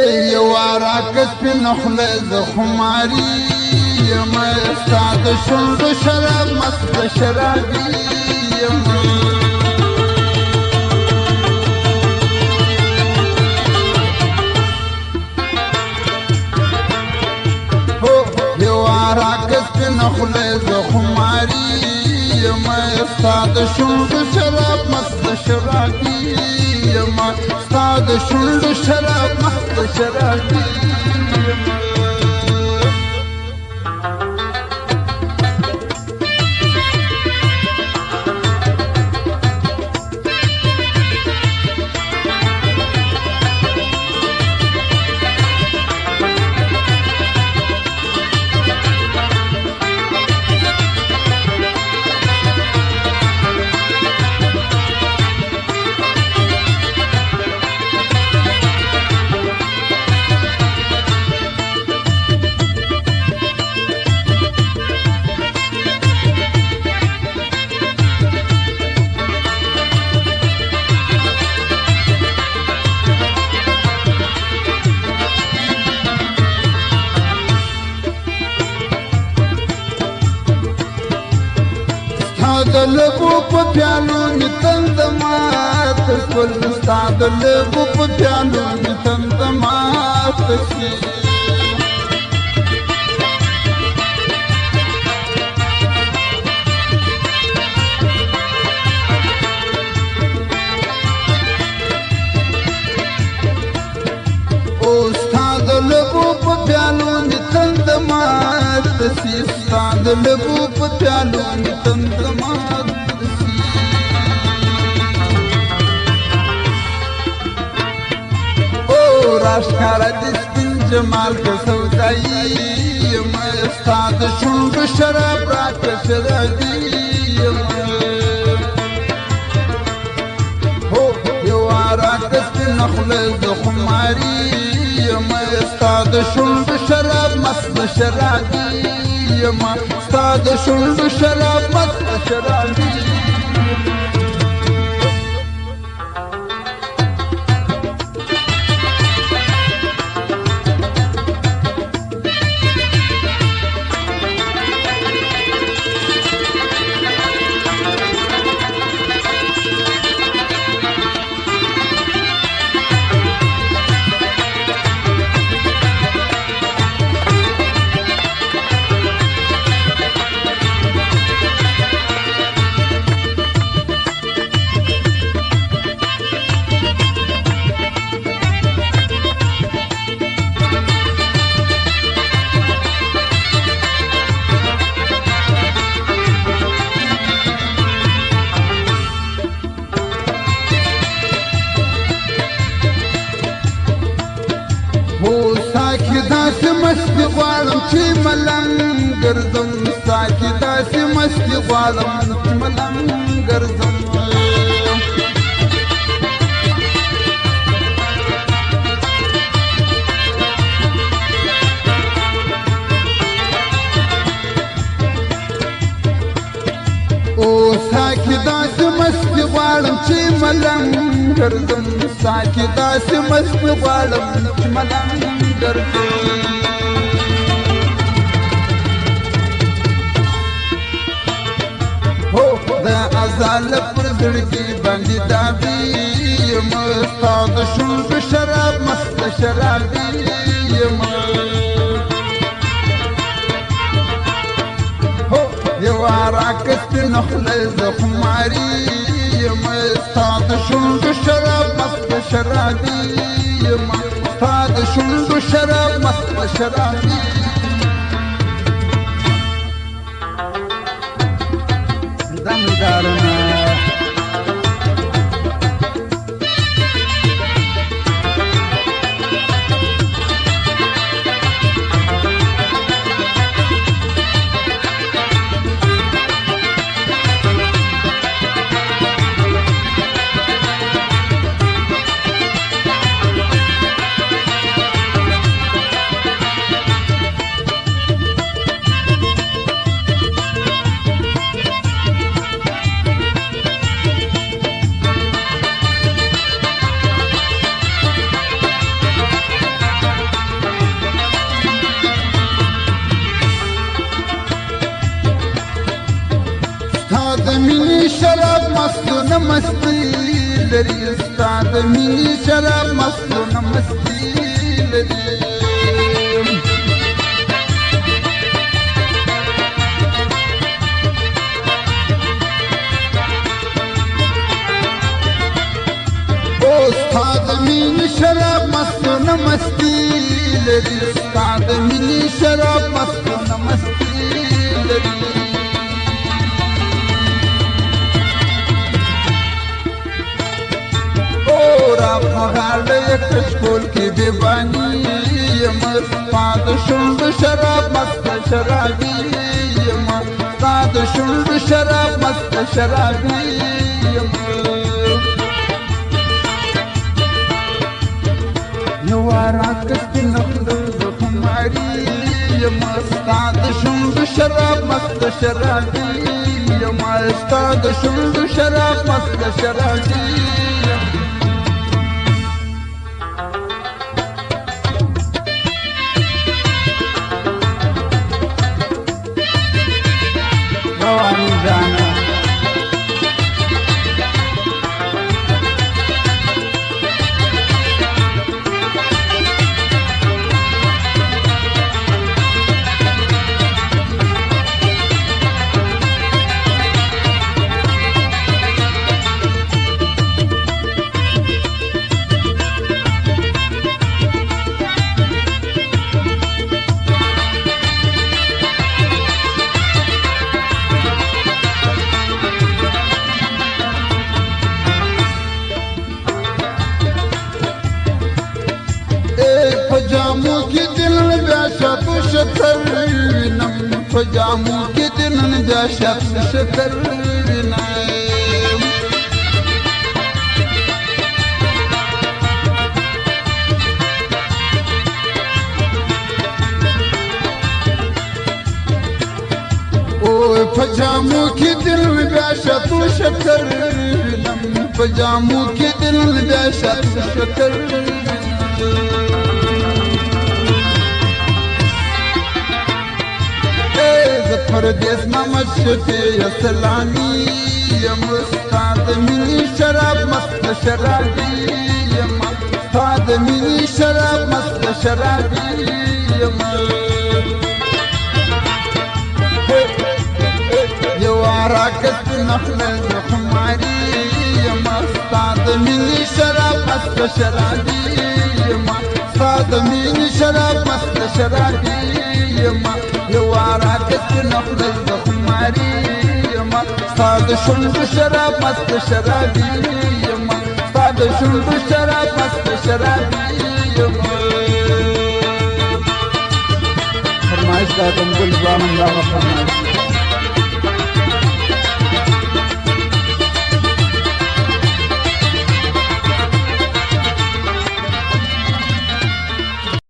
يوارا كسب نخلز خماري ما استعد شرب شراب مست شرابي يوارا كسب نخلز خماري ما استعد شرب شراب مست شرابي ما استعد شرب شراب مست شرابي دلبو په پیالو نتندمات کل استاد دلبو په پیالو نتندمات کی او استاد دلبو په پیالو نتندمات سی استاد دلبو په پیالو نتندمات راشکارا دستین جمال کا سودائی ما استاد شنگ شراب رات شرابی ہو یوارا دستین نخلز خماری ما استاد شنگ شراب مست شرابی ما استاد شنگ شراب مست شرابی مستی غوالم چی ملنگ گرزم ساکی داسی مستی غوالم چی ملنگ گرزم او ساکی داسی مستی غوالم چی ملنگ گرزم ساکی داسی مستی غوالم چی ملنگ گرزم ازال پر زړګي باندې دابي مستاد شرب شراب مست شرابي هو یوارا کست نخلز خماري مستاد شرب شراب مست شرابي مستاد شرب شراب مست شرابي دمدارنا مستونه مستی لري ستا د مینې شراب مستونه مستی لري ستا د مینې شراب مستونه مستی لري ستا د مینې شراب مستونه مستی لري کشکول کی بیبانی ستا د شونډو شراب مست شرابي ستا د شونډو شراب مست شرابي یوه راکسپي نخلو د خماري ستا د شونډو شراب مست شرابي ستا د شونډو شراب مست شرابي پجامو کی دلن بیا شب شکر وینم پجامو کی دلن بیا شب شکر وینم اوه پجامو کی دلن بیا شب شکر وینم پجامو کی دلن بیا شب شکر پردیس محمد شفیع سلامی ستا د مینې شراب مست شرابي ستا د مینې شراب مست شرابي یوه راکسپي نخله د خماري ستا د مینې شراب مست شرابي ستا د مینې شراب مست شرابي یوه راکسپي نخله د خماري ستا د شونډو شراب مست شرابي ستا د شونډو شراب مست شرابي فرمایش دا کوم ګل ځوانم راغلی